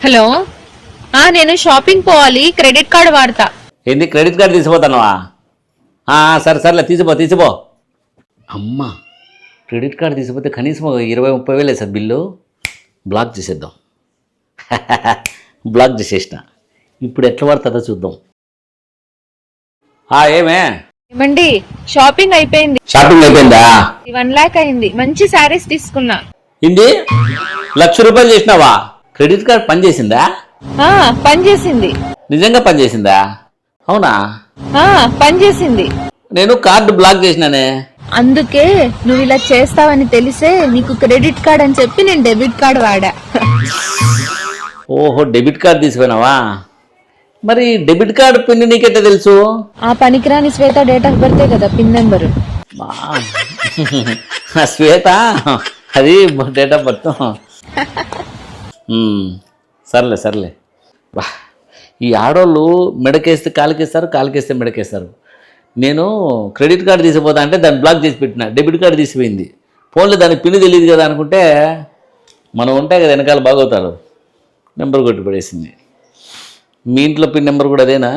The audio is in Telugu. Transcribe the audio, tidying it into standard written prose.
హలో. నేను షాపింగ్ పోవాలి, క్రెడిట్ కార్డు వాడతా. ఏంది క్రెడిట్ కార్డు తీసిపోతానవా? సరే సర్లే తీసిపో. అమ్మా, క్రెడిట్ కార్డు తీసిపోతే కనీసం 20-30 వేలు సార్ బిల్లు. బ్లాక్ చేసేద్దాం. బ్లాక్ చేసేసిన. ఇప్పుడు ఎట్లా పడుతుందో చూద్దాం. ఏమే ఏమండి, షాపింగ్ అయిపోయింది. షాపింగ్ అయిపోయిందా? 1 lakh అయింది. మంచి శారీస్ తీసుకున్నా. ఏంది 1,00,000 రూపాయలు చేసినావా? క్రెడిట్ కార్డ్ పనిచేసిందా? పనిచేసింది. నిజంగా పనిచేసిందా? అవునా? పనిచేసింది. నేను కార్డు బ్లాక్ చేసినానే. అందుకే నువ్వు ఇలా చేస్తావని తెలిసే నీకు క్రెడిట్ కార్డ్ అని చెప్పి నేను డెబిట్ కార్డ్ వాడా. ఓహో, డెబిట్ కార్డు తీసిపోయినావా? మరి డెబిట్ కార్డు పిన్ నీకెట్లా తెలుసు? ఆ పనికిరాని శ్వేత డేట్ ఆఫ్ బర్తే కదా పిన్ నెంబరు. శ్వేత అది డేట్ ఆఫ్ బర్త్. సర్లే. ఈ ఆడోళ్ళు మెడకేస్తే కాలుకేస్తారు, కాలుకేస్తే మెడకేస్తారు. నేను క్రెడిట్ కార్డు తీసిపోతా అంటే దాన్ని బ్లాక్ చేసి పెట్టిన. డెబిట్ కార్డు తీసిపోయింది. ఫోన్లో దానికి పిన్ తెలియదు కదా అనుకుంటే మనం ఉంటాయి కదా వెనకాల బాగవుతారు, నెంబర్ కొట్టి పడేసింది. మీ ఇంట్లో పిన్ నెంబర్ కూడా అదేనా?